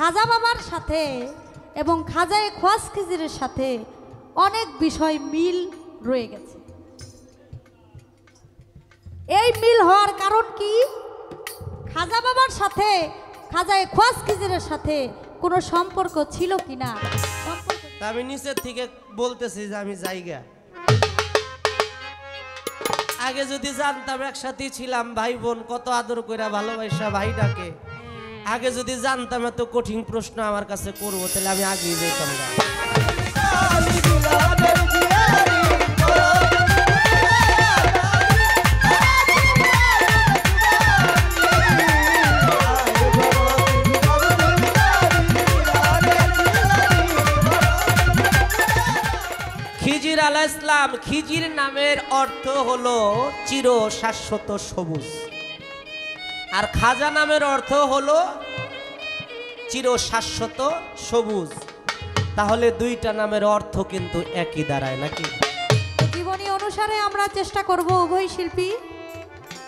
খাজা বাবার সাথে এবং খাজায়ে খোয়াজ খিজিরের সাথে অনেক বিষয় মিল রয়ে গেছে। এই মিল হওয়ার কারণ কি? খাজা বাবার সাথে খাজায়ে খোয়াজ খিজিরের সাথে কোনো সম্পর্ক ছিল কিনা? আমি নিচের থেকে বলতেছি যে আমি জায়গা আগে যদি জানতাম একসাথেই ছিলাম ভাই বোন, কত আদর করে ভালোবাসা ভাইটাকে, আগে যদি জানতাম এত কঠিন প্রশ্ন আমার কাছে করবো তাহলে আমি আগেই যেতাম না। খিজির আলাইহিস সালাম, খিজির নামের অর্থ হলো চির শাশ্বত সবুজ, আর খাজা নামের অর্থ হলো চির শাশ্বত সবুজ। তাহলে দুইটা নামের অর্থ কিন্তু একই দাঁড়ায় নাকি? জীবনী অনুসারে আমরা চেষ্টা করব উভয় শিল্পী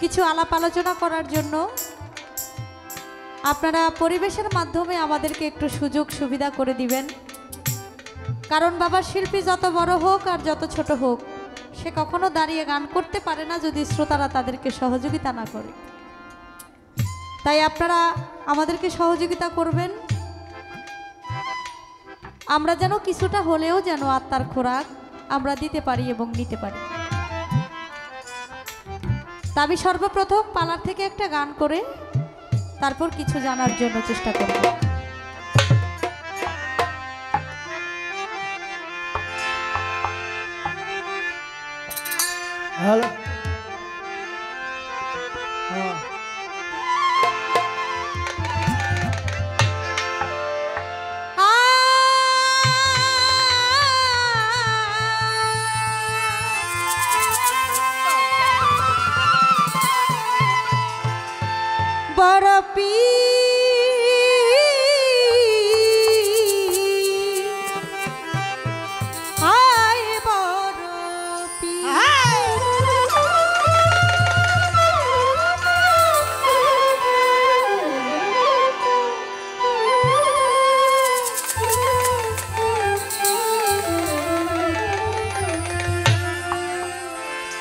কিছু আলাপ আলোচনা করার জন্য। আপনারা পরিবেশের মাধ্যমে আমাদেরকে একটু সুযোগ সুবিধা করে দিবেন, কারণ বাবার শিল্পী যত বড় হোক আর যত ছোট হোক সে কখনো দাঁড়িয়ে গান করতে পারে না যদি শ্রোতারা তাদেরকে সহযোগিতা না করে। তাই আপনারা আমাদেরকে সহযোগিতা করবেন, আমরা যেন কিছুটা হলেও যেন আত্মার খোরাক আমরা দিতে পারি এবং নিতে পারি। তা আমি সর্বপ্রথম পালার থেকে একটা গান করে তারপর কিছু জানার জন্য চেষ্টা করব। হ্যালো বরপি হায় বরপি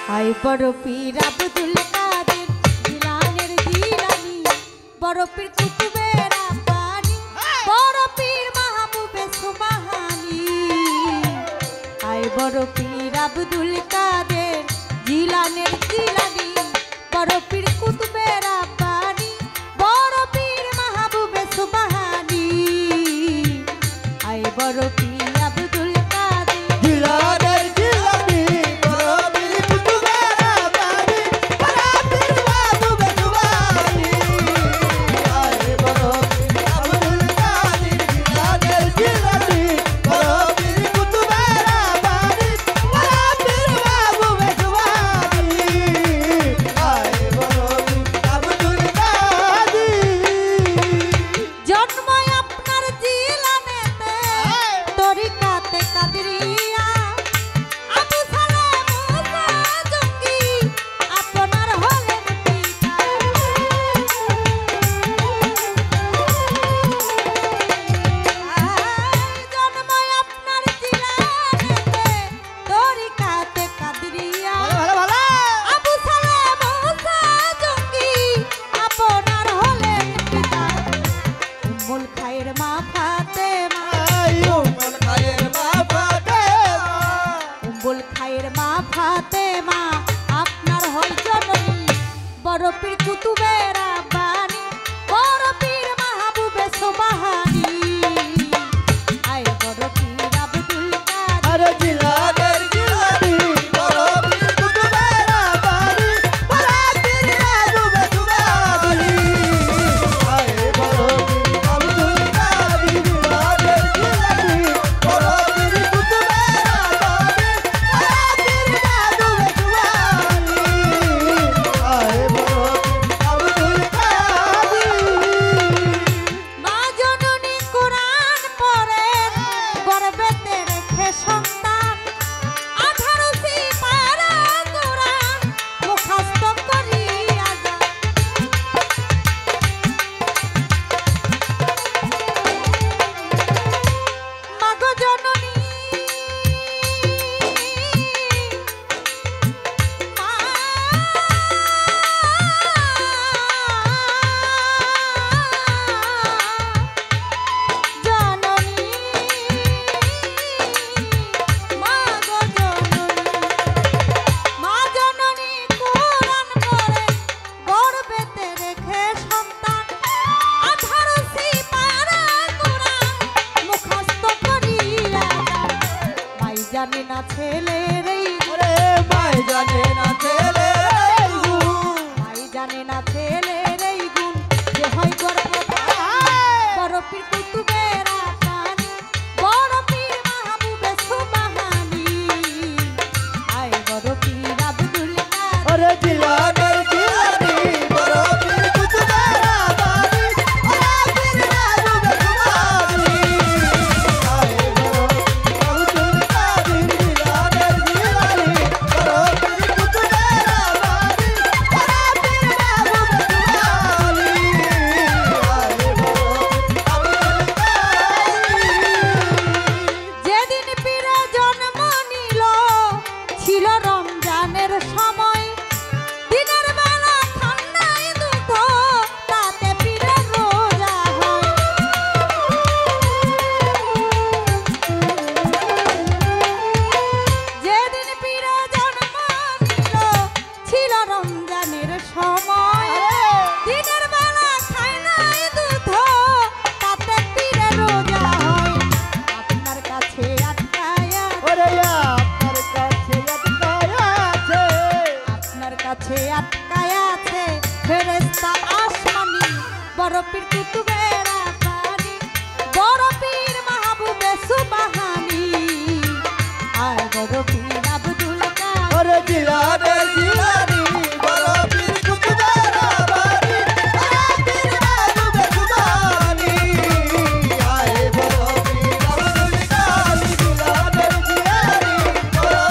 হায় বরপীর আব্দুল কাদের জিলানের জিলানি, বরপীর কুতুবের আব্বানি, বরপীর মাহবুবে সুবহানি। হায় বরপীর আব্দুল কাদের জিলানের জিলানি, বরপীর কুতুবের আব্বানি, বরপীর মাহবুবে সুবহানি। হায় বরপীর আব্দুল কাদের জিলানের জিলানি, বরপীর কুতুবের আব্বানি, বরপীর মাহবুবে সুবহানি। আয় বরপীর আব্দুল কাদের জিলানের জিলানি, বরপীর কুতুবের আব্বানি, বরপীর মাহবুবে সুবহানি। আয় বরপীর আব্দুল কাদের। জন্ম আপনার জিলানেতে তরিকাতে কাদরিয়া, আবু সালাম মুসা জঙ্গি আপনার হলেন পিতা। জন্ম আপনার জিলানেতে তরিকাতে কাদরিয়া, ভালো ভালো আবু সালাম মুসা জঙ্গি আপনার হলেন পিতা। উম্মুল খায়ের মা ফাতেমা, উম্মুল খায়ের মা ফাতেমা, উম্মুল খায়ের মা ফাতেমা আপনার হয় জননী, বরপীর কুতুবের আব্বানি, বরপীর মাহবুবে সুবহানি। আয় বরপীর আব্দুল কাদের আরে জিলানের জিলানি, বরপীর কুতুবের আব্বানি, বরপীর মাহবুবে সুবহানি। আয় বরপীর আব্দুল কাদের জিলানের জিলানি, বরপীর কুতুবের আব্বানি, বরপীর মাহবুবে সুবহানি। আয় বরপীর আব্দুল কাদের। মা জন জানে না ছেলের এই ওরে মাই জানে না ছেলে ভাই জানে না ছেলের এই গুণ যে হয় বড় পীর কুতুবের আসানি বড় পীর মাহবুবে সুবহানি আয় বড় পীর আব্দুল কাদের ওরে জিলানের জিলানি বড় পীর কুতুবের আবানি ওরে পীর রাজুবে কুমারি আয় বড় পীর আব্দুল কাদের জিলানের জিলানি বড় পীর কুতুবের আবানি ওরে পীর রাজুবে কুমারি আয় বড় যেদিন পীরে জন্ম নিল ছিল রমজানের সময় দিনের বেলা ঠান্ডায় দুধ তাতে পীরের রোজা হয় যেদিন পীরে জন্ম নিল ছিল রমজানের সময় দিনের বেলা খায় নাই দুধ তাতে পীরের রোজা হয় আপনার কাছে আটকায় ওরে আপনার কাছে আটকায় আছে আপনার কাছে আটকায় আছে ফেরেশতা আসমানি বড় পীর কুতুবের আসানি বড় পীর মাহবুবে সুবহানি আয় বড় পীর আব্দুল কাদের ওরে জিলানের জিলানি বড় পীর কুতুবের আবানি ওরে পীর রাজুবে কুমারি আয় বড় পীর আব্দুল কাদের জিলানের জিলানি বড়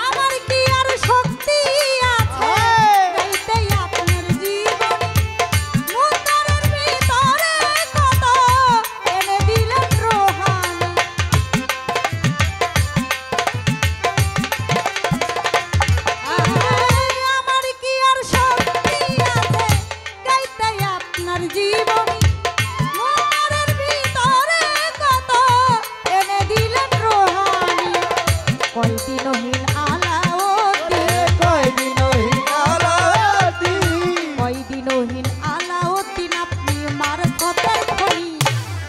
আমার কি আর শক্তি আছে গাইতে আপনার জীবন মুতারের ভিতরে কত এনে দিলেন রোহানি আমার কি আর শক্তি আছে গাইতে আপনার জীবন মুতারের ভিতরে কত এনে দিলেন রোহানি কয়দিনহীন কয়দিনহীন আলাউদ্দিন আপনি মারফতের খনি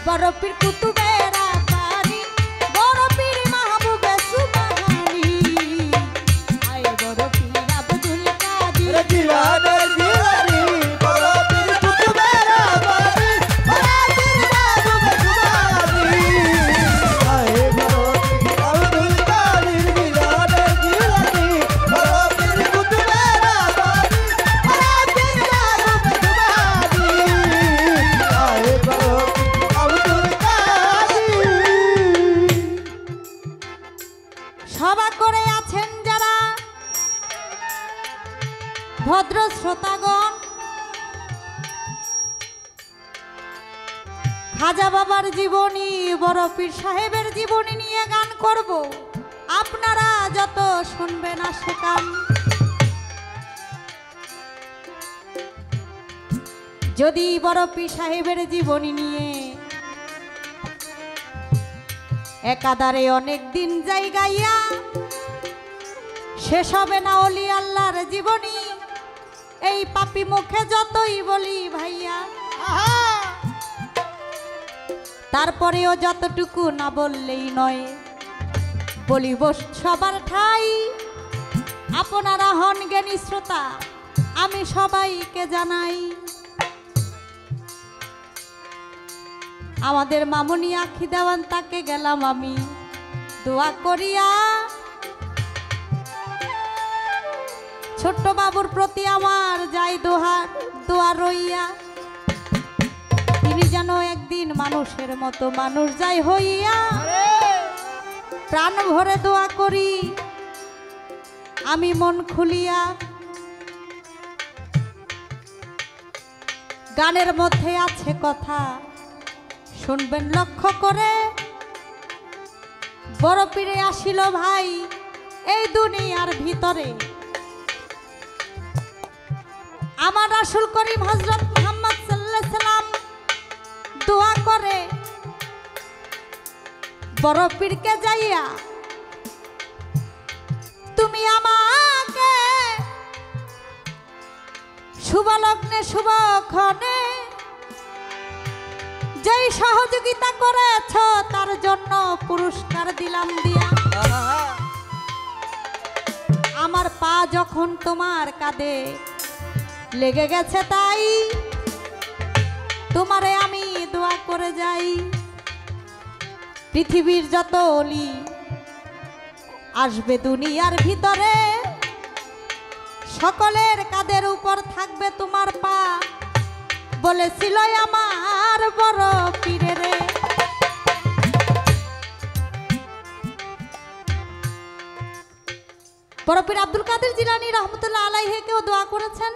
বড় পীর কুতুবের আবানি বড় পীর মাহবুবে সুবহানি আয় বড় পীর আব্দুল কাদের জিলানের জিলানি বড় পীর কুতুবের আবানি ওরে পীর রাজুবে কুমারি আয় বড় পীর আব্দুল কাদের জিলানের জিলানি বড় পীর কুতুবের আবানি ওরে পীর রাজুবে কুমারি আয় বড় পীর আব্দুল কাদের সভা করে আছেন যারা ভদ্র শ্রোতাগণ খাজা বাবার জীবনী বড় পীর সাহেবের জীবনী নিয়ে গান করব আপনারা যত শুনবেন আসে কান যদি বড় পীর সাহেবের জীবনী নিয়ে একাধারে অনেক দিন যাই গাইয়া শেষ হবে না অলি আল্লাহর জীবনী এই পাপি মুখে যতই বলি ভাইয়া তারপরেও যতটুকু না বললেই নয় বলিব সবার ঠাই আপনারা হন জ্ঞানী শ্রোতা আমি সবাইকে জানাই আমাদের মামুনি আখি দেওয়ান তাকে গেলাম আমি দোয়া করিয়া ছোট্ট বাবুর প্রতি আমার যাই দোয়া রইয়া তিনি যেন একদিন মানুষের মতো মানুষ যাই হইয়া প্রাণ ভরে দোয়া করি আমি মন খুলিয়া গানের মধ্যে আছে কথা শুনবেন লক্ষ্য করে বড় পীরে আসিল ভাই এই দুনিয়ার ভিতরে, আমার রাসূল করিম হযরত মুহাম্মদ সাল্লাল্লাহু আলাইহি সাল্লাম দোয়া করে বড় পীরকে যাইয়া, তুমি আমাকে শুভ লগ্নে শুভক্ষণে যেই সহযোগিতা করেছ তার জন্য পুরস্কার দিলাম দিয়া। আমার পা যখন তোমার কাঁধে লেগে গেছে তাই তোমারে আমি দোয়া করে যাই, পৃথিবীর যত অলি আসবে দুনিয়ার ভিতরে সকলের কাঁধের উপর থাকবে তোমার পা, বলেছিল আমার বড় পীরে রে। বড় পীর আব্দুল কাদের জিলানী রহমতুল্লাহ আলাইহি কেও দোয়া করেছেন,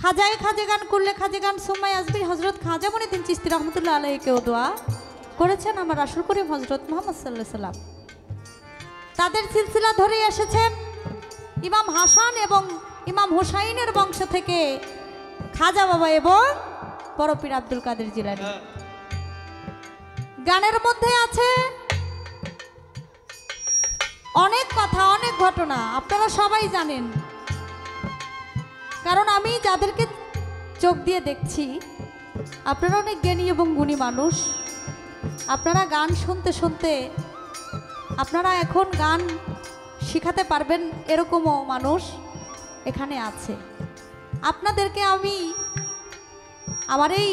খাজায়ে খাজেগান করলে খাজেগান সুমাই আজমির হযরত খাজা মঈনুদ্দিন চিশতি রহমতুল্লাহ আলাইহি কেও দোয়া করেছেন আমার রাসূল করিম হযরত মুহাম্মদ সাল্লাল্লাহু আলাইহি সাল্লাম। তাদের সিলসিলা ধরে এসেছেন ইমাম হাসান এবং ইমাম হুসাইনের বংশ থেকে খাজা বাবা এবং বড় পীর আব্দুল কাদের জিলানী। গানের মধ্যে আছে অনেক কথা, অনেক ঘটনা, আপনারা সবাই জানেন, কারণ আমি যাদেরকে চোখ দিয়ে দেখছি আপনারা অনেক জ্ঞানী এবং গুণী মানুষ। আপনারা গান শুনতে শুনতে আপনারা এখন গান শিখাতে পারবেন এরকমও মানুষ এখানে আছে। আপনাদেরকে আমি আমার এই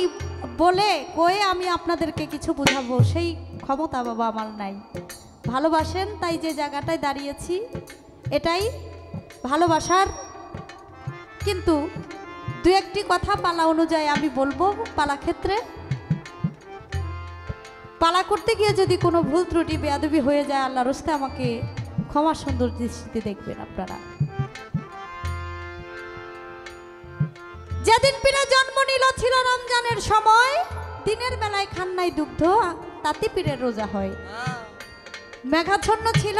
বলে কয়ে আমি আপনাদেরকে কিছু বোঝাবো সেই ক্ষমতা বাবা আমার নাই। ভালোবাসেন তাই যে জায়গাটায় দাঁড়িয়েছি এটাই ভালোবাসার, কিন্তু দু একটি কথা পালা অনুযায়ী আমি বলবো। পালা ক্ষেত্রে পালা করতে গিয়ে যদি কোনো ভুল ত্রুটি বেয়াদবি হয়ে যায় আল্লাহর রাস্তে আমাকে ক্ষমা সুন্দর দৃষ্টিতে দেখবেন আপনারা। যেদিন পীরের জন্ম নিল ছিল রমজানের সময়, দিনের বেলায় খান নাই দুগ্ধ তাতে পীরের রোজা হয়। মেঘাচ্ছন্ন ছিল,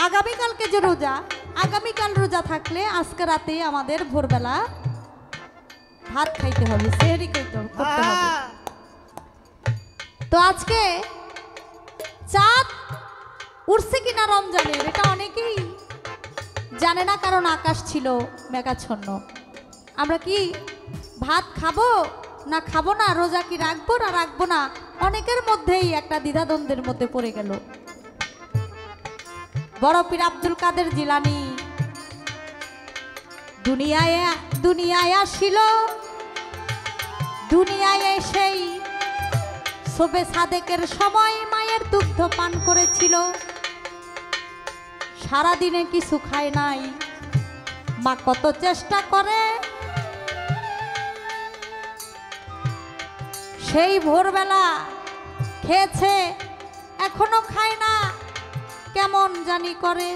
আগামীকালকে যে রোজা, আগামীকাল রোজা থাকলে আজকে রাতে আমাদের ভোরবেলা ভাত খাইতে হবে, সেহরি করতে হবে। তো আজকে চাঁদ উঠছে কিনা রমজানের এটা অনেকেই জানে না, কারণ আকাশ ছিল মেঘাচ্ছন্ন। আমরা কি ভাত খাবো না খাবো না, রোজা কি রাখবো না রাখবো না, অনেকের মধ্যেই একটা দ্বিধাদ্বন্দ্বের মধ্যে পড়ে গেল। বড় পীর আব্দুল কাদের জিলানী দুনিয়ায় আসিল, দুনিয়ায় সেই শোবে সাদেকের সময় মায়ের দুগ্ধ পান করেছিল। সারাদিনে কিছু খায় নাই, মা কত চেষ্টা করে সেই ভোরবেলা খেয়েছে, এখনো খায় না, কেমন জানি করে।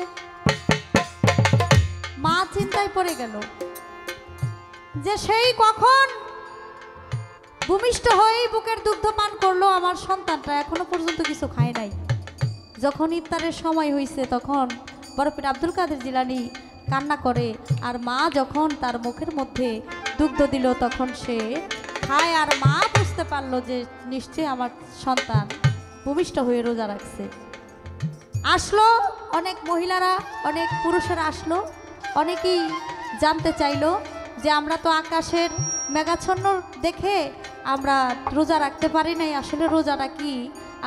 মা চিন্তায় পড়ে গেল যে সেই কখন ভূমিষ্ঠ হয়ে বুকের দুগ্ধ পান করলো, আমার সন্তানটা এখনো পর্যন্ত কিছু খায় নাই। যখন ইফতারের সময় হয়েছে তখন বড় পীর আব্দুল কাদের জিলানী কান্না করে, আর মা যখন তার মুখের মধ্যে দুগ্ধ দিল তখন সে খায়, আর মা বুঝতে পারলো যে নিশ্চয়ই আমার সন্তান ভূমিষ্ঠ হয়ে রোজা রাখছে। আসলো অনেক মহিলারা, অনেক পুরুষেরা আসলো, অনেকেই জানতে চাইলো যে আমরা তো আকাশের মেঘাচ্ছন্ন দেখে আমরা রোজা রাখতে পারি নাই, আসলে রোজাটা কি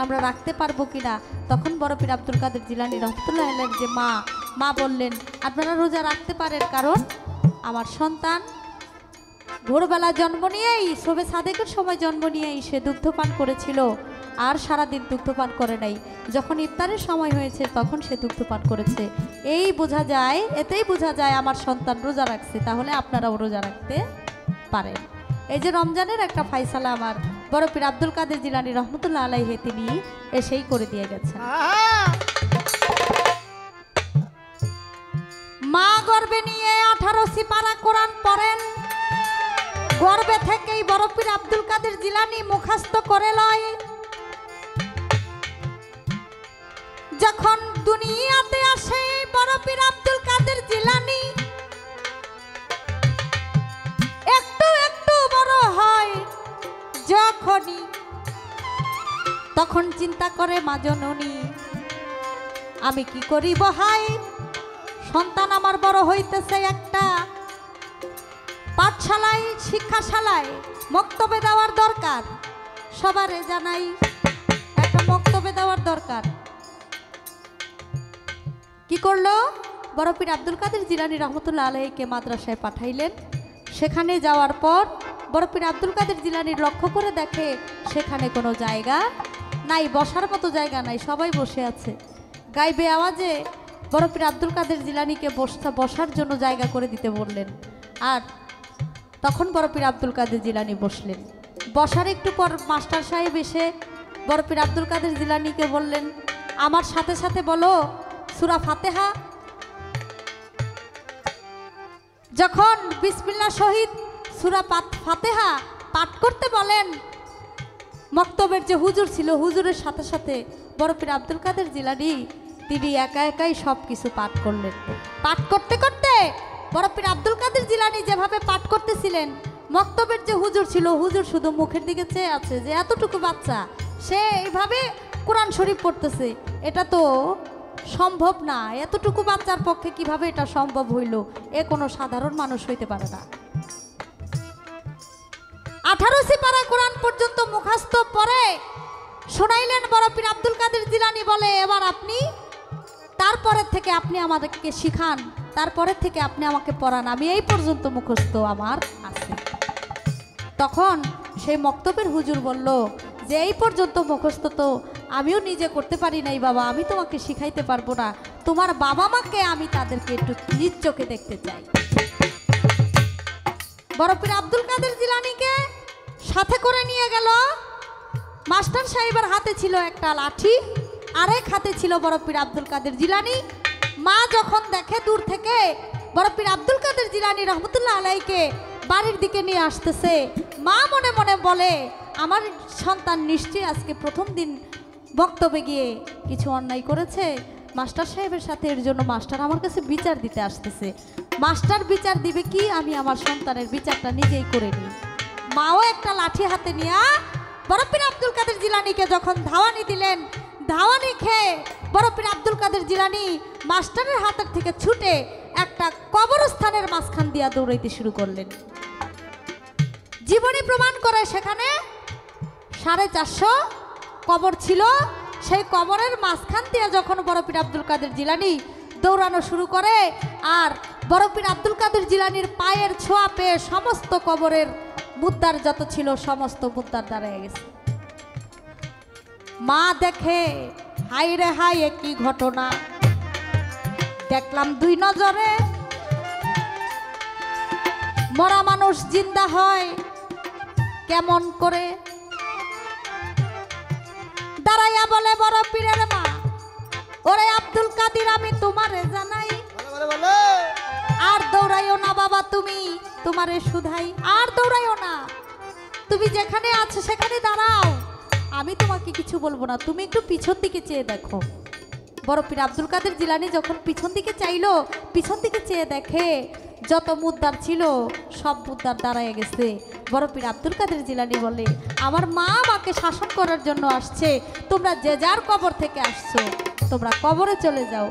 আমরা রাখতে পারবো কিনা। তখন বড় পীর আব্দুল কাদের জিলানী রহমতুল্লাহ আলাইহি যে মা বললেন আপনারা রোজা রাখতে পারেন, কারণ আমার সন্তান ভোরবেলা জন্ম নিয়েই শোবে সাদেকের সময় জন্ম নিয়েই সে দুগ্ধপান করেছিল, আর সারাদিন দুগ্ধপান করে নাই, যখন ইফতারের সময় হয়েছে তখন সে দুগ্ধপান করেছে। এই বোঝা যায়, এতেই বোঝা যায় আমার সন্তান রোজা রাখছে, তাহলে আপনারাও রোজা রাখতে পারেন। এই যে রমজানের একটা ফায়সালা আমার বড় পীর আব্দুল কাদের জিলানী রহমতুল্লাহ আলাইহি তিনি এসেই করে দিয়ে গেছেন। মা গর্ভে নিয়ে 18 সিপারা কোরআন পড়েন, গর্ভে থেকেই বড় পীর আব্দুল কাদের জিলানী মুখস্থ করে লয় যখন দুনিয়াতে আসে বড় পীর আব্দুল কাদের জিলানী, একটু একটু বড় হয় যখনই, তখন চিন্তা করে মা জননী, আমি কি করিব হাই, সন্তান আমার বড় হইতেছে একটা পাঠশালায় শিক্ষাশালায় মক্তবে দেওয়ার দরকার, সবারে জানাই একটা মক্তবে দেওয়ার দরকার। কি করলো বড় পীর আব্দুল কাদের জিলানী রহমতুল্লাহ আলাইহিকে মাদ্রাসায় পাঠাইলেন। সেখানে যাওয়ার পর বড় পীর আব্দুল কাদের জিলানীর লক্ষ্য করে দেখে সেখানে কোনো জায়গা নাই, বসার মতো জায়গা নাই, সবাই বসে আছে। গাইবে আওয়াজে বড় পীর আব্দুল কাদের জিলানীকে বসার জন্য জায়গা করে দিতে বললেন। আর তখন বড় পীর আব্দুল কাদের জিলানী বসলেন। বসার একটু পর মাস্টার সাহেব এসে বড় পীর আব্দুল কাদের জিলানীকে বললেন, আমার সাথে সাথে বলো সূরা ফাতিহা। যখন বিসমিল্লাহ শহীদ সূরা ফাতিহা পাঠ করতে বলেন, মক্তবের যে হুজুর ছিল হুজুরের সাথে সাথে বড় পীর আব্দুল কাদের জিলানী তিনি একা একাই সব কিছু পাঠ করলেন। পাঠ করতে করতে বড় পীর আব্দুল কাদের জিলানী যেভাবে পাঠ করতেছিলেন, মক্তবের যে হুজুর ছিল হুজুর শুধু মুখের দিকে চেয়ে আছে যে এতটুকু বাচ্চা সে এইভাবে কোরআন শরীফ পড়তেছে, এটা তো সম্ভব না, এতটুকু বাচ্চার পক্ষে কিভাবে এটা সম্ভব হইল, এ কোনো সাধারণ মানুষ হইতে পারে না। 18 সিপারা কোরআন পর্যন্ত মুখস্থ পড়ে শোনাইলেন বড় পীর আব্দুল কাদের জিলানী বলে, এবার আপনি তারপরের থেকে আপনি আমাদেরকে শিখান, তারপরের থেকে আপনি আমাকে পড়ান, আমি এই পর্যন্ত মুখস্থ আমার আছে। তখন সেই মক্তবের হুজুর বলল যে এই পর্যন্ত মুখস্থ তো আমিও নিজে করতে পারি নাই বাবা, আমি তোমাকে শিখাইতে পারবো না, তোমার বাবা মাকে আমি তাদেরকে একটু নিজ চোখে দেখতে চাই। বড় পীর আব্দুল কাদের জিলানীকে সাথে করে নিয়ে গেল। মাস্টার সাহেবের হাতে ছিল একটা লাঠি, আরেক হাতে ছিল বড় পীর আব্দুল কাদের জিলানী। মা যখন দেখে দূর থেকে বড় পীর আব্দুল কাদের জিলানী রহমতুল্লাহ আলাইকে বাড়ির দিকে নিয়ে আসতেছে, মা মনে মনে বলে, আমার সন্তান নিশ্চয়ই আজকে প্রথম দিন বক্তব্যে গিয়ে কিছু অন্যায় করেছে, মাস্টার সাহেবের সাথে, এর জন্য মাস্টার আমার কাছে বিচার দিতে আসতেছে। মাস্টার বিচার দিবে কি, আমি আমার সন্তানের বিচারটা নিজেই করে নিই। মাও একটা লাঠি হাতে নিয়ে বড় পীর আব্দুল কাদের জিলানীকে যখন ধাওয়ানি দিলেন, ধাওয়ানি খেয়ে বড় পীর আব্দুল কাদের জিলানী মাস্টারের হাতের থেকে ছুটে একটা কবরস্থানের মাঝখান দিয়া দৌড়াইতে শুরু করলেন। জীবনী প্রমাণ করে সেখানে 450 কবর ছিল, সেই কবরের মাঝখান দিয়ে যখন বড় পীর আব্দুল কাদের জিলানী দৌড়ানো শুরু করে, আর বড় পীর আব্দুল কাদের জিলানীর পায়ের ছোঁয়া পেয়ে সমস্ত কবরের মুদ্রার যত ছিল সমস্ত মুদ্রার দাঁড়িয়ে গেছে। মা দেখে, হাই রে হাই, একই ঘটনা দেখলাম দুই নজরে, মরা মানুষ জিন্দা হয় কেমন করে। দাঁড়াইয়া বলে বড় পীরের মা, ওরে আব্দুল কাদের আমি তোমারে জানাই, আর দৌড়াইও না বাবা, তুমি তোমারে শুধাই, আর দৌড়াইও না, তুমি যেখানে আছো সেখানে দাঁড়াও, আমি তোমাকে কিছু বলবো না, তুমি একটু পিছন দিকে চেয়ে দেখো। বড় পীর আব্দুল কাদের জিলানী যখন পিছন দিকে চাইলো, পিছন দিকে চেয়ে দেখে যত মুদ্রার ছিল সব মুদ্রার দাঁড়ায় গেছে। বড় পীর আব্দুল কাদের জিলানী বলে, আমার মা আমাকে শাসন করার জন্য আসছে, তোমরা যে যার কবর থেকে আসছো তোমরা কবরে চলে যাও।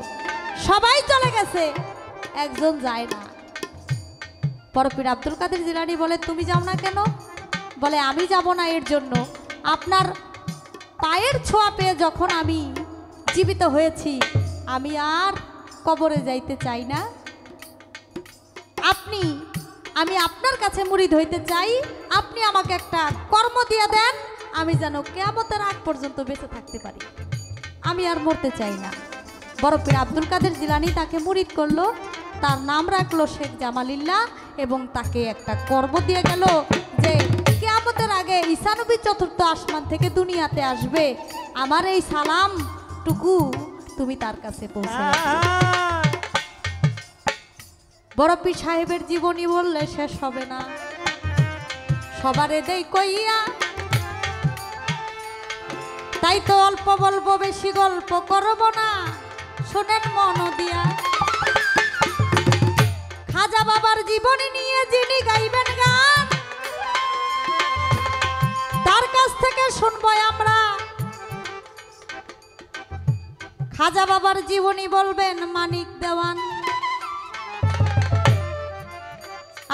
সবাই চলে গেছে, একজন যায় না। বড় পীর আব্দুল কাদের জিলানী বলে, তুমি যাও না কেন? বলে, আমি যাব না এর জন্য, আপনার পায়ের ছোঁয়া পেয়ে যখন আমি জীবিত হয়েছি, আমি আর কবরে যাইতে চাই না। আমি আপনার কাছে মুরিদ হইতে চাই, আপনি আমাকে একটা কর্ম দিয়ে দেন, আমি যেন কিয়ামতের আগ পর্যন্ত বেঁচে থাকতে পারি, আমি আর মরতে চাই না। বড় পীর আব্দুল কাদের জিলানী তাকে মুরিদ করলো, তার নাম রাখলো শেখ জামালিল্লাহ, এবং তাকে একটা কর্ম দিয়ে গেল যে কিয়ামতের আগে ঈসা নবী চতুর্থ আসমান থেকে দুনিয়াতে আসবে, আমার এই সালামটুকু তুমি তার কাছে পৌঁছে দাও। বড় পীর সাহেবের জীবনী বললে শেষ হবে না, সবারে দেই কইয়া তাই তো অল্প বলবো, বেশি গল্প করব না, শোনেন মন দিয়া। খাজা বাবার জীবনী নিয়ে যিনি গাইবেন গান, তার কাছ থেকে শুনবো আমরা। খাজা বাবার জীবনী বলবেন মানিক দেওয়ান।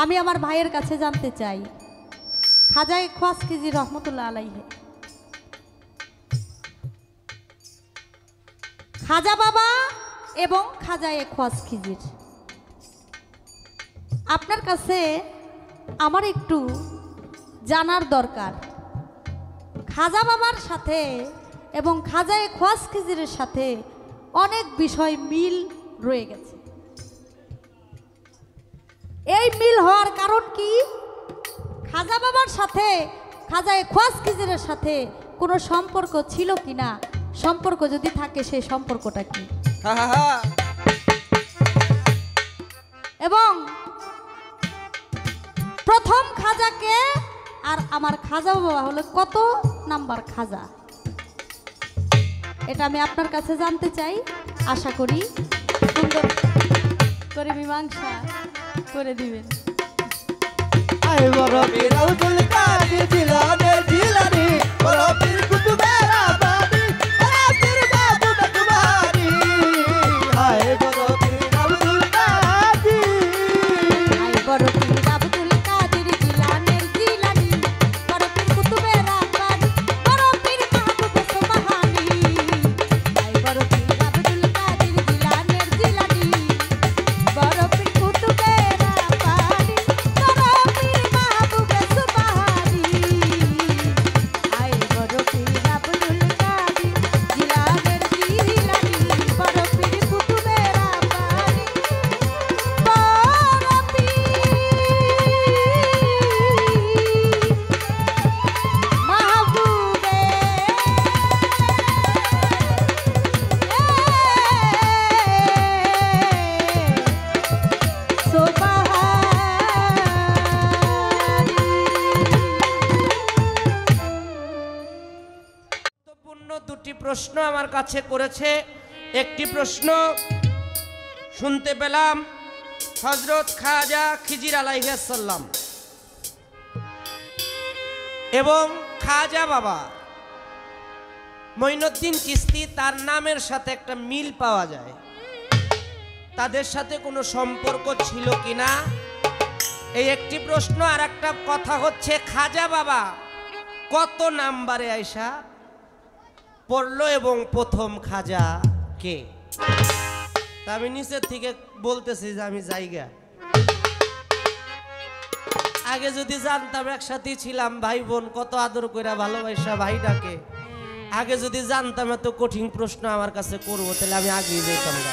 আমি আমার ভাইয়ের কাছে জানতে চাই, খাজা খোয়াজ খিজির রহমতুল্লাহ আলাইহি, খাজা বাবা এবং খাজা খোয়াজ খিজির, আপনার কাছে আমার একটু জানার দরকার। খাজা বাবার সাথে এবং খাজা খোয়াজ খিজিরের সাথে অনেক বিষয় মিল রয়ে গেছে। এই মিল হওয়ার কারণ কি? খাজা বাবার সাথে খাজা খোয়াজ খিজিরের সাথে কোনো সম্পর্ক ছিল কিনা, সম্পর্ক যদি থাকে সেই সম্পর্কটা কি, এবং প্রথম খাজাকে আর আমার খাজা বাবা হলো কত নাম্বার খাজা, এটা আমি আপনার কাছে জানতে চাই। আশা করি সুন্দর করে মীমাংসা করে দিবেন। আয় বড় পীর আব্দুল কাদের জিলানের জিলানি, বড় পীর কুতুবের রাব্বানি, বড় পীর মাহবুব তোমারি। আয় বড় পীর আব্দুল কাদের, আয় বড় পীর আব্দুল কাদের জিলানের জিলানি, বড় পীর কুতুবের রাব্বানি, বড় পীর মাহবুব সুবহানি। আয় বড় পীর আব্দুল কাদের জিলানের জিলানি, বড় পীর কুতুবের রাব্বানি, বড় পীর মাহবুব সুবহানি। আয় বড় পীর আব্দুল কাদের জিলানের জিলানি, বড় পীর কুতুবের রাব্বানি, বড় পীর মাহবুবে গুরুত্বপূর্ণ দুটি প্রশ্ন আমার কাছে করেছে। একটি প্রশ্ন শুনতে পেলাম হযরত খাজা খিজির আলাইহিস সালাম এবং খাজা বাবা মঈনুদ্দিন চিশতি, তার নামের সাথে একটা মিল পাওয়া যায়। তাদের সাথে কোনো সম্পর্ক ছিল কিনা এই একটি প্রশ্ন। আর একটা কথা হচ্ছে, খাজা বাবা কত নাম্বারে আইসা পড়লো এবং প্রথম খাজা কে? তা আমি নিচের থেকে বলতেছি যে আমি জায়গা আগে যদি জানতাম, একসাথেই ছিলাম ভাই বোন, কত আদর করে ভালোবাসা ভাইটাকে, আগে যদি জানতাম এত কঠিন প্রশ্ন আমার কাছে করবো, তাহলে আমি আগেই যেতাম না।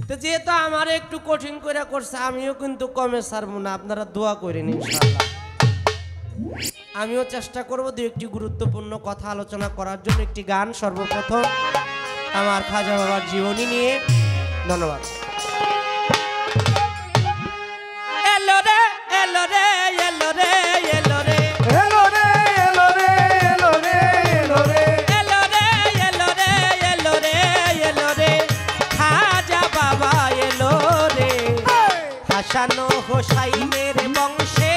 তো যেহেতু আমার একটু কঠিন করে করছে, আমিও কিন্তু কমে ছাড়বো না। আপনারা দোয়া করেন ইনশাআল্লাহ। আমিও চেষ্টা করব দু একটি গুরুত্বপূর্ণ কথা আলোচনা করার জন্য। একটি গান সর্বপ্রথম আমার খাজা বাবার জীবনী নিয়ে। ধন্যবাদ। এলো রে এলো রে এলো রে এলো রে এলো রে এলো রে এলো রে এলো রে, এলো রে এলো রে এলো রে এলো রে খাজা বাবা এলো রে। হাসান হোসাইনের বংশে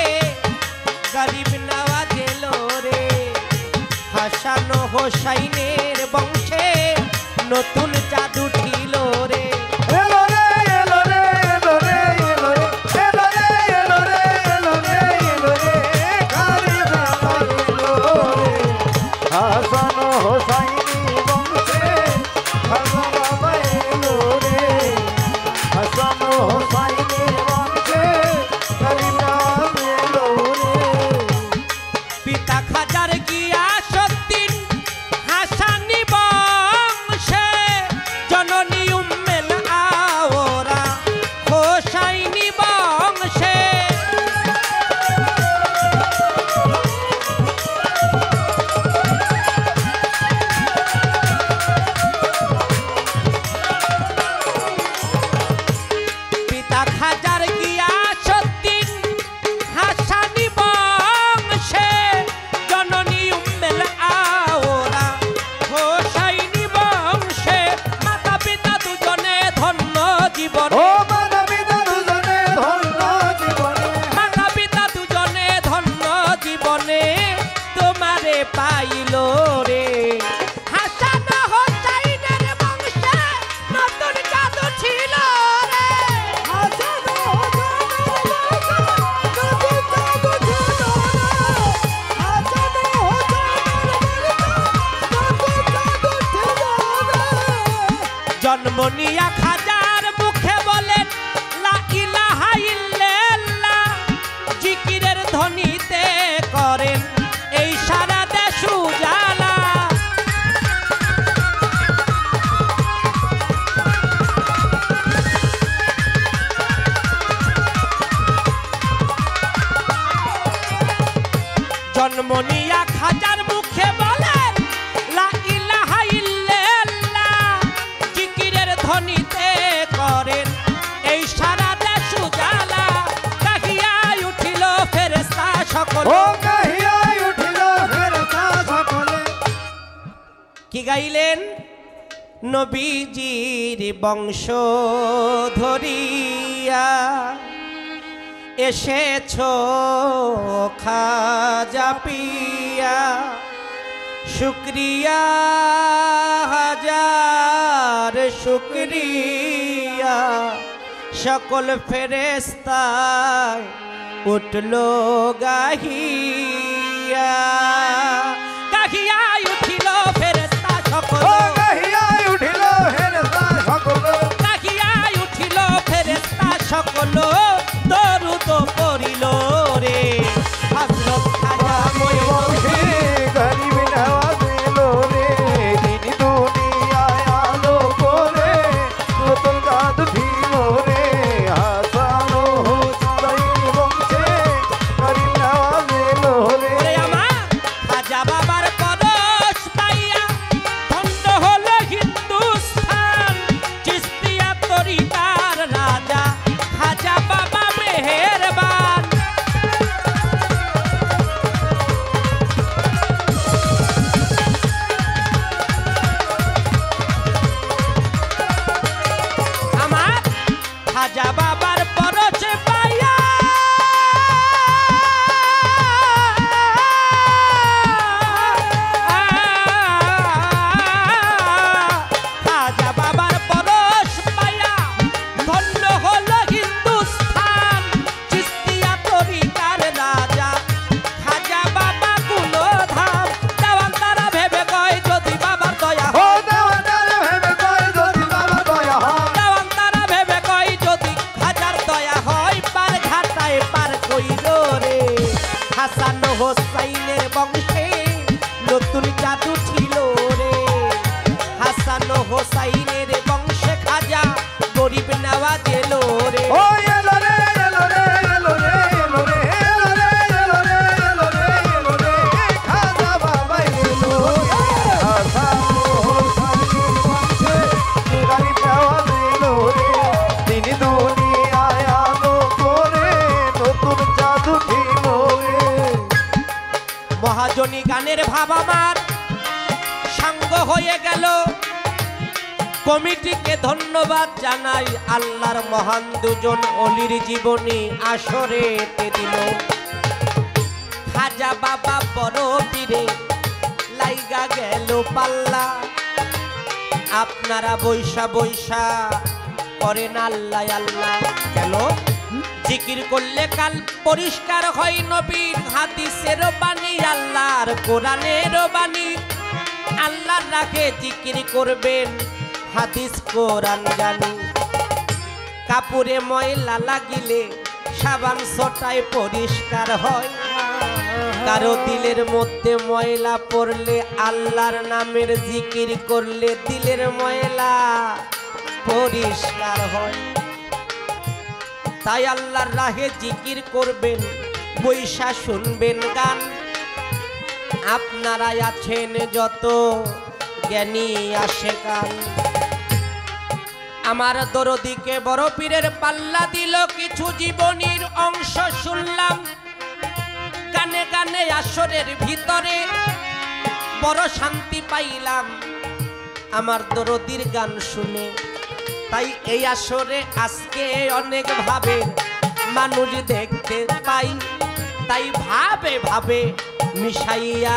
গরিব নওয়াজ এলো রে। হাসান হোসাইনের বংশে নতুন জাদু ছিল রে। এলো রে এলো রে এলো রে এলো রে, এলো রে এলো রে এলো রে এলো রে, খাজা বাবা এলো রে। হাসান হোসাইনি বংশে খাজা বাবা এলো রে। হাসান হোসাইনি বংশে খাজা বাবা এলো রে। পিতা খাজার গিয়াসউদ্দিন হাসানি বংশে জন্ম নিয়া খাজার মুখে বলে লা ইলাহা ইল্লাল্লাহ, জিকিরের ধ্বনিতে করেন এই সারা দেশ উজালা। কাহিয়ায় উঠিল ফেরেশতা সকল, ও কাহিয়ায় উঠিল ফেরেশতা সকলে। কি গাইলেন? নবীজির বংশ ধরিয়া এসেছো খাজা পিয়া, শুক্রিয়া হাজার শুক্রিয়া। সকল ফেরেশতায় উঠল গাহিয়া, গাহিয়ায় উঠিল ফেরেশতা সকল, ও কাহিয়ায় উঠিল ফেরেশতা সকলে। গাহিয়ায় উঠিল ফেরেশতা সকল। দরুদ পড়িল রে হযরত খাজা বংশী গরিব নওয়াজিল রে, দিন দুনিয়ায় আলো করে নতুন গান দিল রে। হাসান ও হুসাইন বংশী গরিব নওয়াজিল রে। ওরে আমার খাজা বাবার পরশ পাইয়া ধন্য হলো হিন্দুস্তান, চিস্তিয়া তরিকার রাজা খাজা বাবা মেহেরবান। আমার খাজা বাবার পরশ পাইয়া খাজা বাবার পরশ পাইয়া ধন্য হলো হিন্দুস্তান, চিস্তিয়া তরিকার রাজা খাজা বাবা গুণধাম। দেওয়ান তারা ভেবে কয় যদি বাবার দয়া ও হয়, দেওয়ানার ভেবে কয় যদি বাবা দয়া হয়। দেওয়ান তারা ভেবে কয় যদি খাজার দয়া হয়, পার ঘাটায় পার কইল রে। হাসান হোসাইনের বংশে নতুন জাদু ছিল রে, হাসান হোসাইনের বংশে খাজা গরিব নওয়াজ এলো রে। ও এলো রে এলো রে এলো রে এলো রে এলো রে এলো রে এলো রে এলো রে, খাজা বাবা এলো রে। হাসান ও হুসাইন বংশে গরিব নওয়াজিল রে, দিন দুনিয়ায় আলো করে নতুন জাদু দিল রে। মহাজনী গানের ভাব আমার সাঙ্গ হয়ে গেল। কমিটিকে ধন্যবাদ জানাই, আল্লাহর মহান দুজন অলির জীবনী আসরেতে দিল। খাজা বাবা বড় পীরে লাইগা গেল পাল্লা, আপনারা বৈশা বৈশা করেন আল্লাহ আল্লাহ। গেল জিকির করলে কাল পরিষ্কার হয় নবীর হাদিসের বাণী, আল্লাহর কোরআনের বাণী। আল্লাহর রাখে জিকির করবেন হাদিস কোরআন জানি। কাপড়ে ময়লা লাগিলে সাবান ছটায় পরিষ্কার হয়, কারো দিলের মধ্যে ময়লা পড়লে আল্লাহর নামের জিকির করলে দিলের ময়লা পরিষ্কার হয়। তাই আল্লাহর রাহে জিকির করবেন, বৈশা শুনবেন গান। আপনারা আছেন যত জ্ঞানী আসে গান। আমার দরদিকে বড় পীরের পাল্লা দিল, কিছু জীবনীর অংশ শুনলাম গানে গানে আসরের ভিতরে। বড় শান্তি পাইলাম আমার দরদির গান শুনে। তাই এই আসরে আজকে অনেক ভাবে মানুষ দেখতে পাই, তাই ভাবে ভাবে মিশাইয়া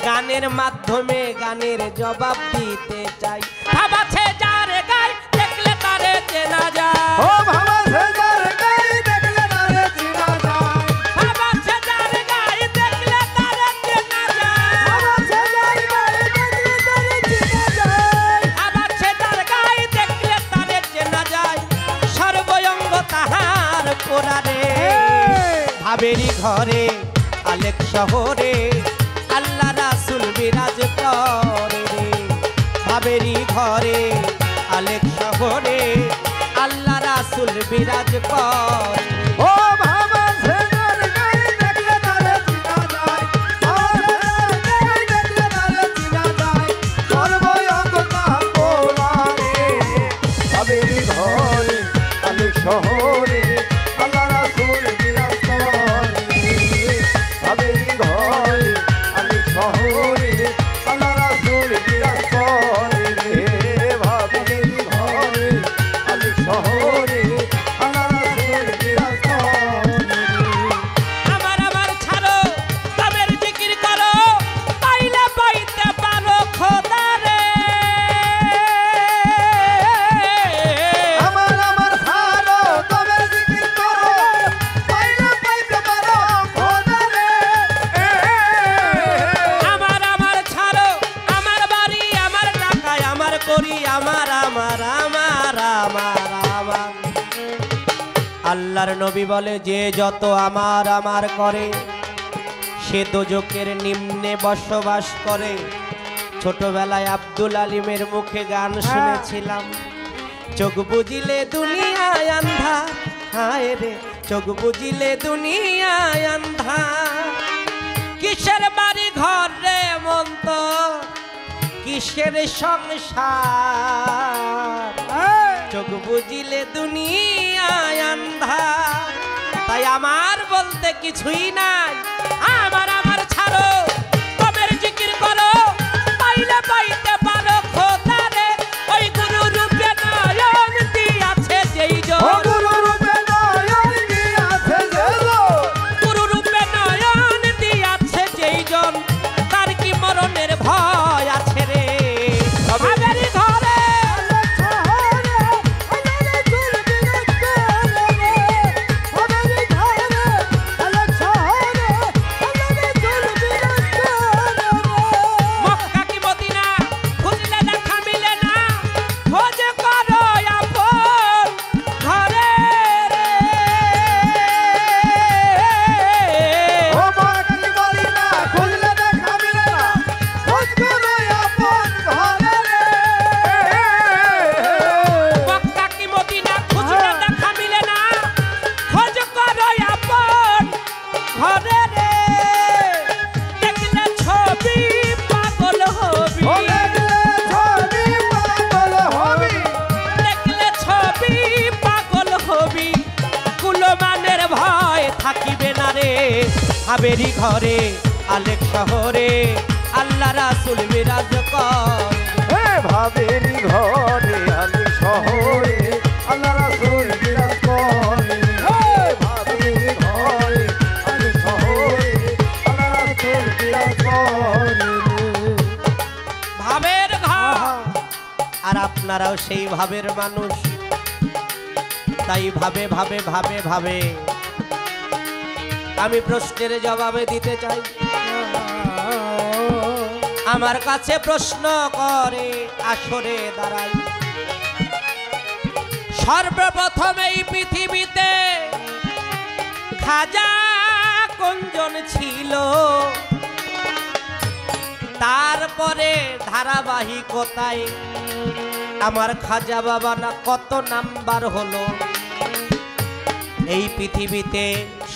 গানের মাধ্যমে গানের জবাব দিতে চাই। ভাবাছে যার গায় দেখলে তারে চেনা যায়, ও ভাবা সেজার গাই দেখলে তারে চিনা যায়। ভাবাছে যার গায় দেখলে তারে চেনা যায়, ভাবা সেজার গাই দেখলে তারে চিনা যায়। ভাবাছে যার গায় দেখলে তারে চেনা যায়। সর্বঙ্গ তাহার কোরআনে, ভাবেরি ঘরে আলেক শহরে আল্লাহ রাসূল বিরাজ করে রে। ভাবেরি ঘরে আলেক শহরে আল্লাহ রাসূল বিরাজ করে। ও ভাবা সেজার গাই দেখলে তারে চিনা যায়। আল্লাহর নবী বলে, যে যত আমার আমার করে সে দোজকের নিম্নে বসবাস করে। ছোটবেলায় আব্দুল আলিমের মুখে গান শুনেছিলাম, চোখ বুঝিলে দুনিয়ায় আন্ধা, হায় রে চোখ বুঝিলে দুনিয়ায় আন্ধা। কিসের বাড়ি ঘর রে মন তো, কিসের সংসার, চোখ বুঝিলে দুনিয়ায় আন্ধা। তাই আমার বলতে কিছুই নাই, আমার আমার ছাড়ো, কবের জিকির করো, পাইলে পাইতে পারো খোদা রে। ওই গুরু রূপে নয়ন দিয়াছে যেই জন, গুরু রূপে নয়ন দিয়াছে যেই জন, গুরু রূপে নয়ন দিয়াছে যেই জন, তার কি মরণের ভয় আছে রে। ভাবের ঘরে মক্কা কি মদিনা খুঁজলে দেখা মিলে না, খোঁজ করো আপন ঘরে রে। ও মাকে বলি না, খুঁজলে দেখা মিলে না, খোঁজ করো আপন ঘরে রে। মক্কা কি মদিনা খুঁজলে দেখা মিলে না, খোঁজ করো আপন ঘরে রে। দেখলে ছবি পাগল হবি, ও দেখলে ছবি পাগল হবি, দেখলে ছবি পাগল হবি, কুলমানের ভয় থাকিবে না রে। হাবেরি ঘরে আলেক শহরে আল্লাহ রাসূল বিরাজ কর। হে ভাবেরি ঘরে আলি শহরে আল্লাহ রাসূল বিরাজ করে। হে ভাবেরি ঘরে আলি শহরে আল্লাহ রাসূল বিরাজ করে। ভাবের ঘর, আর আপনারাও সেই ভাবের মানুষ, তাই ভাবে ভাবে ভাবে ভাবে আমি প্রশ্নের জবাবে দিতে চাই। আমার কাছে প্রশ্ন করে আসরে দাঁড়াই, সর্বপ্রথম এই পৃথিবীতে খাজা কোনজন ছিল, তারপরে ধারাবাহিকতায় আমার খাজা বাবা না কত নাম্বার হলো। এই পৃথিবীতে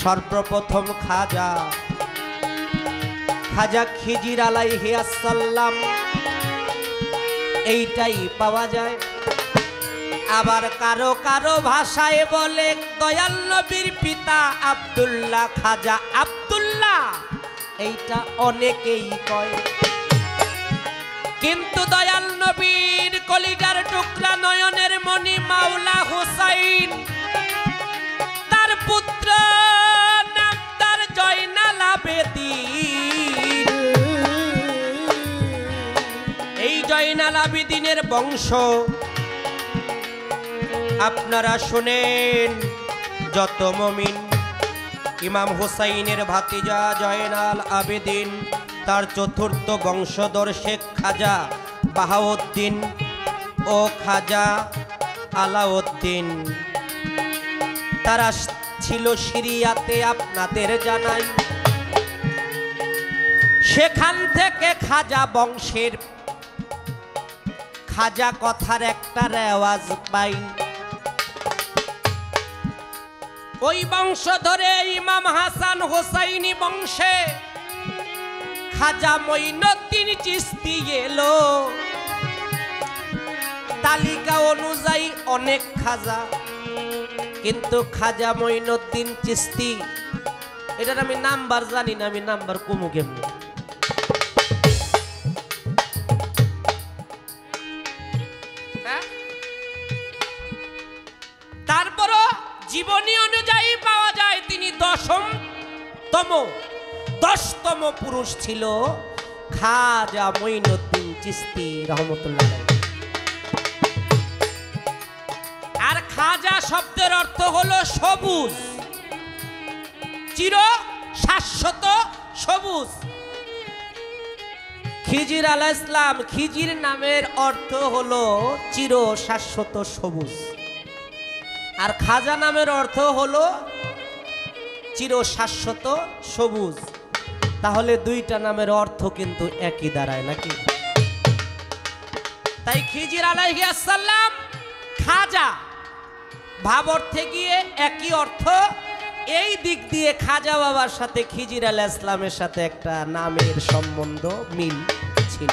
সর্বপ্রথম খাজা খাজা খিজির আলাইহি আসসালাম, এইটাই পাওয়া যায়। আবার কারো কারো ভাষায় বলে দয়াল নবীর পিতা আব্দুল্লাহ খাজা আব্দুল্লাহ, এইটা অনেকেই কয়। কিন্তু দয়াল নবীর কলিজার টুকরা নয়নের মণি মাওলা হুসাইন, তার পুত্র নাম তার জয়নাল আবেদিন। এই জয়নাল আবেদিনের বংশ আপনারা শোনেন, যত মুমিন ইমাম হুসাইনের ভাতিজা জয়নাল আবেদিন, তার চতুর্থ বংশধর শেখ খাজা বাহাউদ্দিন ও খাজা আলাউদ্দিন, তারা ছিল সিরিয়াতে আপনাদের জানাই। সেখান থেকে খাজা বংশের খাজা কথার একটা রেওয়াজ পাই। ওই বংশ ধরে ইমাম হাসান হোসাইনি বংশে খাজা মঈনুদ্দিন চিশতি এলো। তালিকা অনুযায়ী অনেক খাজা, কিন্তু খাজা মঈনুদ্দিন চিশতি এটার আমি নাম্বার জানি না, আমি নাম্বার কমু কেমনি। তারপরও জীবনী অনুযায়ী পাওয়া যায় তিনি 10তম পুরুষ ছিল খাজা মঈনুদ্দিন চিশতি রহমতুল্লাহ আলাইহি। আর খাজা শব্দের অর্থ হলো সবুজ, চির শাশ্বত সবুজ। খিজির আলাইহিস সালাম, খিজির নামের অর্থ হলো চির শাশ্বত সবুজ। আর খাজা নামের অর্থ হলো চিরশাশ্বত সবুজ। তাহলে দুইটা নামের অর্থ কিন্তু একই দাঁড়ায় নাকি? তাই খিজির আলাইহিস সালাম খাজা ভাব অর্থে গিয়ে একই অর্থ। এই দিক দিয়ে খাজা বাবার সাথে খিজির আলাইহিস সালামের সাথে একটা নামের সম্বন্ধ মিল ছিল।